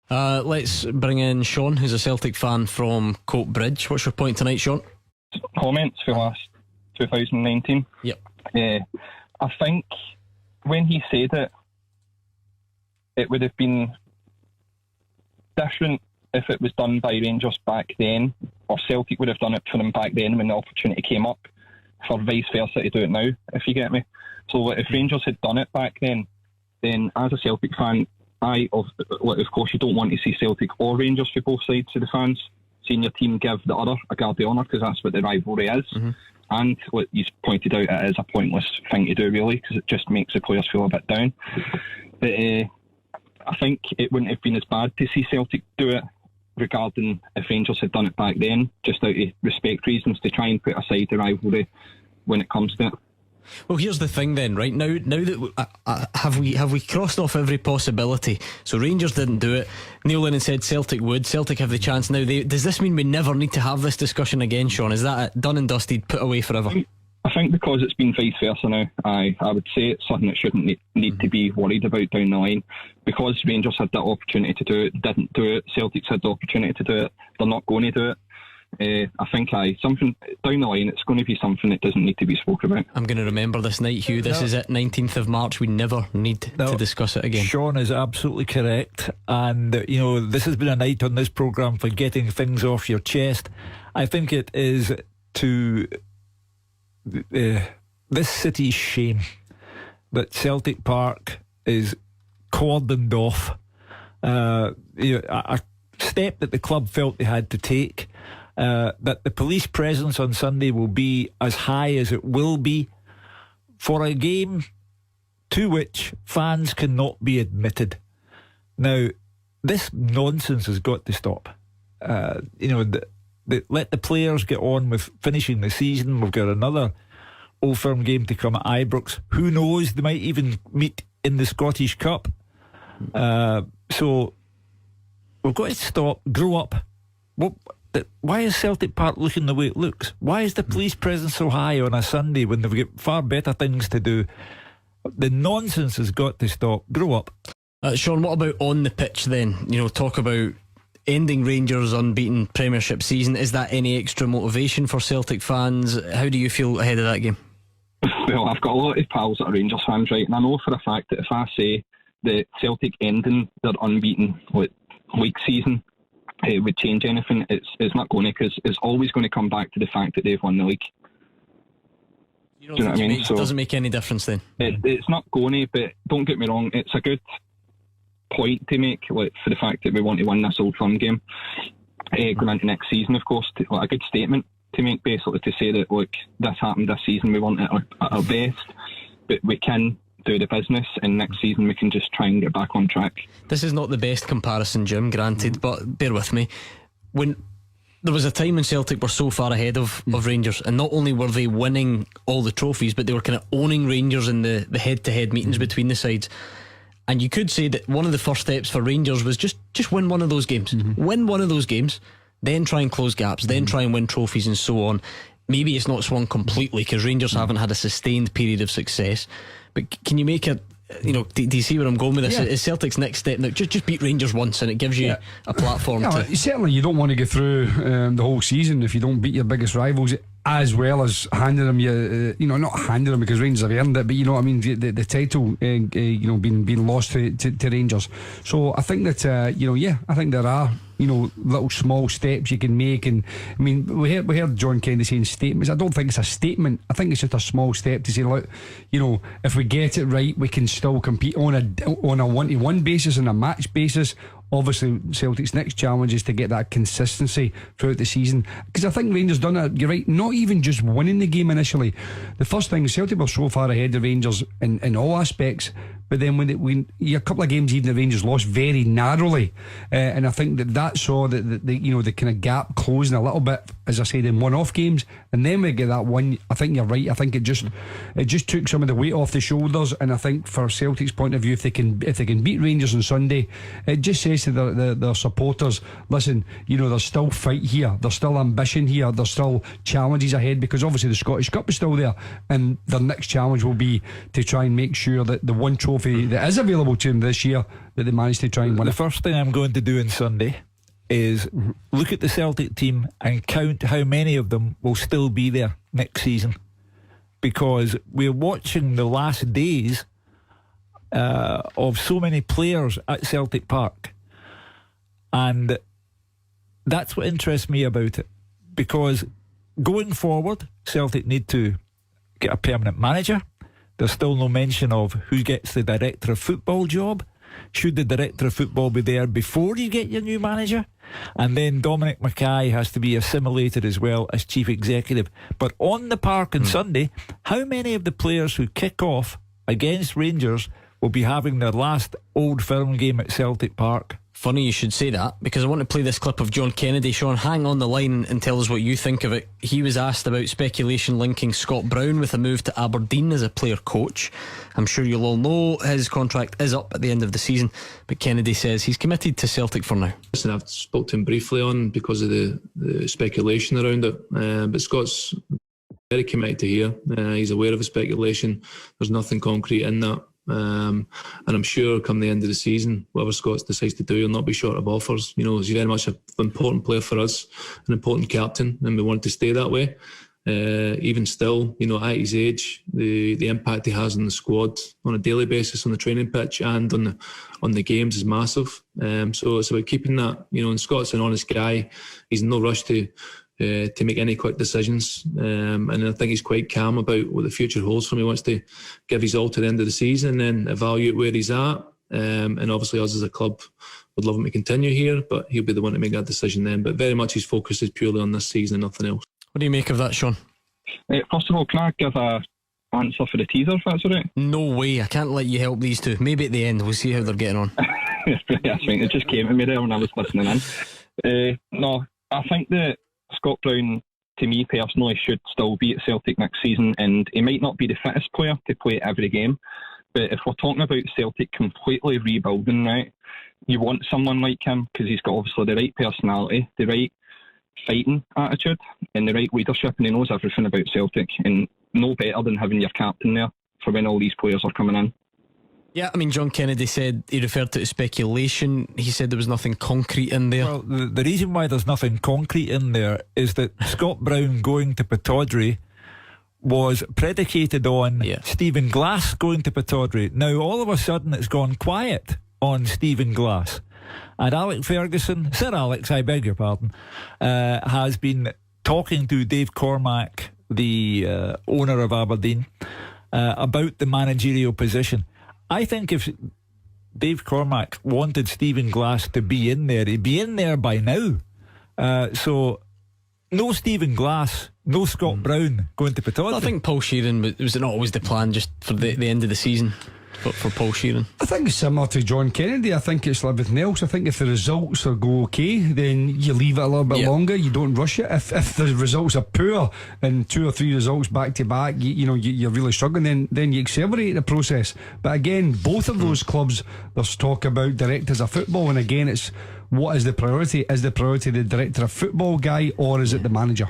Let's bring in Sean, who's a Celtic fan from Coatbridge. What's your point tonight, Sean? Comments for last 2019. Yep. I think when he said it, it would have been different if it was done by Rangers back then, or Celtic would have done it for them back then when the opportunity came up, for vice versa to do it now, if you get me. So if Rangers had done it back then as a Celtic fan, of course you don't want to see Celtic or Rangers for both sides of the fans seeing your team give the other a guard of honour, because that's what the rivalry is. Mm-hmm. And what you pointed out, it is a pointless thing to do really, because it just makes the players feel a bit down. But I think it wouldn't have been as bad to see Celtic do it regarding if Rangers had done it back then, just out of respect reasons, to try and put aside the rivalry when it comes to it. Well, here's the thing then, right? Now that have we crossed off every possibility? So Rangers didn't do it. Neil Lennon said Celtic would. Celtic have the chance now. Does this mean we never need to have this discussion again, Sean? Is that done and dusted, put away forever? I think because it's been vice versa now, I would say it's something that shouldn't need to be worried about down the line. Because Rangers had that opportunity to do it, didn't do it. Celtics had the opportunity to do it, they're not going to do it. I think something down the line, it's going to be something that doesn't need to be spoken about. I'm going to remember this night, Hugh. This is it, 19th of March. We never need to discuss it again. Sean is absolutely correct, and this has been a night on this programme for getting things off your chest. I think it is to this city's shame that Celtic Park is cordoned off. A step that the club felt they had to take. That the police presence on Sunday will be as high as it will be for a game to which fans cannot be admitted. Now, this nonsense has got to stop. Let the players get on with finishing the season. We've got another Old Firm game to come at Ibrox. Who knows, they might even meet in the Scottish Cup. So we've got to stop, grow up. Why is Celtic Park looking the way it looks? Why is the police presence so high on a Sunday when they've got far better things to do? The nonsense has got to stop. Grow up. Sean, what about on the pitch then? Talk about ending Rangers' unbeaten Premiership season. Is that any extra motivation for Celtic fans? How do you feel ahead of that game? Well, I've got a lot of pals that are Rangers fans, right? And I know for a fact that if I say that Celtic ending their unbeaten league season would change anything, it's not going to, because it's always going to come back to the fact that they've won the league. Do you know what I mean? So it doesn't make any difference then? It's not going to, but don't get me wrong, it's a good point to make, for the fact that we want to win this Old Firm game going into next season, of course. A good statement to make, basically, to say that, look, this happened this season, we want it at our best, but we can do the business, and next season we can just try and get back on track. This is not the best comparison, Jim, granted, but bear with me. When there was a time when Celtic were so far ahead of Rangers, and not only were they winning all the trophies, but they were kind of owning Rangers in the head-to-head meetings between the sides. And you could say that one of the first steps for Rangers was just win one of those games. Win one of those games, then try and close gaps, then try and win trophies and so on. Maybe it's not swung completely because Rangers haven't had a sustained period of success, but can you make it, do you see where I'm going with this? Is Celtic's next step now just beat Rangers once, and it gives you a platform certainly you don't want to go through the whole season if you don't beat your biggest rivals, as well as handing them not handing them, because Rangers have earned it, but you know what I mean, the title being lost to Rangers. So I think that I think there are little small steps you can make, and I mean we heard John Kennedy saying statements. I don't think it's a statement. I think it's just a small step to say, look, if we get it right, we can still compete on a 1-to-1 basis, on a match basis. Obviously Celtic's next challenge is to get that consistency throughout the season, because I think Rangers done it, you're right, not even just winning the game initially. The first thing, Celtic were so far ahead of Rangers in all aspects, but then when a couple of games even the Rangers lost very narrowly, and I think that saw that the kind of gap closing a little bit, as I said, in one-off games, and then we get that one. I think you're right. I think it just took some of the weight off the shoulders, and I think for Celtic's point of view, if they can beat Rangers on Sunday, it just says says to their supporters, listen, there's still fight here, there's still ambition here, there's still challenges ahead, because obviously the Scottish Cup is still there, and their next challenge will be to try and make sure that the one trophy that is available to them this year, that they manage to try and win The it. first thing I'm going to do on Sunday is look at the Celtic team and count how many of them will still be there next season, because we're watching the last days of so many players at Celtic Park, and that's what interests me about it, because going forward Celtic need to get a permanent manager. There's still no mention of who gets the director of football job. Should the director of football be there before you get your new manager? And then Dominic Mackay has to be assimilated as well as chief executive. But on the park on Sunday, how many of the players who kick off against Rangers will be having their last Old Firm game at Celtic Park? Funny you should say that, because I want to play this clip of John Kennedy. Sean, hang on the line and tell us what you think of it. He was asked about speculation linking Scott Brown with a move to Aberdeen as a player coach. I'm sure you'll all know his contract is up at the end of the season, but Kennedy says he's committed to Celtic for now. Listen, I've spoke to him briefly on because of the speculation around it, but Scott's very committed to here. He's aware of the speculation. There's nothing concrete in that. And I'm sure come the end of the season, whatever Scott decides to do, he'll not be short of offers. He's very much an important player for us, an important captain, and we want to stay that way. Even still, at his age, the impact he has on the squad on a daily basis on the training pitch and on the games is massive. So it's about keeping that. And Scott's an honest guy. He's in no rush to make any quick decisions, and I think he's quite calm about what the future holds for him. He wants to give his all to the end of the season and then evaluate where he's at, and obviously us as a club would love him to continue here, but he'll be the one to make that decision then. But very much his focus is purely on this season and nothing else. What do you make of that, Sean? First of all, can I give a answer for the teaser, if that's all right? No way, I can't let you help these two. Maybe at the end, we'll see how they're getting on. That's right, it just came to me there when I was listening in. No, I think that Scott Brown, to me personally, should still be at Celtic next season, and he might not be the fittest player to play every game, but if we're talking about Celtic completely rebuilding, right, you want someone like him because he's got obviously the right personality, the right fighting attitude and the right leadership, and he knows everything about Celtic, and no better than having your captain there for when all these players are coming in. Yeah, John Kennedy said he referred to it as speculation. He said there was nothing concrete in there. Well, the reason why there's nothing concrete in there is that Scott Brown going to Pittodrie was predicated on Stephen Glass going to Pittodrie. Now all of a sudden it's gone quiet on Stephen Glass, and Sir Alex, I beg your pardon, has been talking to Dave Cormack, the owner of Aberdeen, about the managerial position. I think if Dave Cormack wanted Stephen Glass to be in there, he'd be in there by now. So no Stephen Glass, no Scott Brown going to Pittodrie. I think Paul Sheeran was not always the plan just for the end of the season, but for Paul Sheeran. I think it's similar to John Kennedy. I think it's like everything else. I think if the results go okay, then you leave it a little bit longer. You don't rush it. If the results are poor and 2 or 3 results back to back, you're really struggling, then you accelerate the process. But again, both of those clubs, there's talk about directors of football, and again, it's what is the priority? Is the priority the director of football guy, or is it the manager?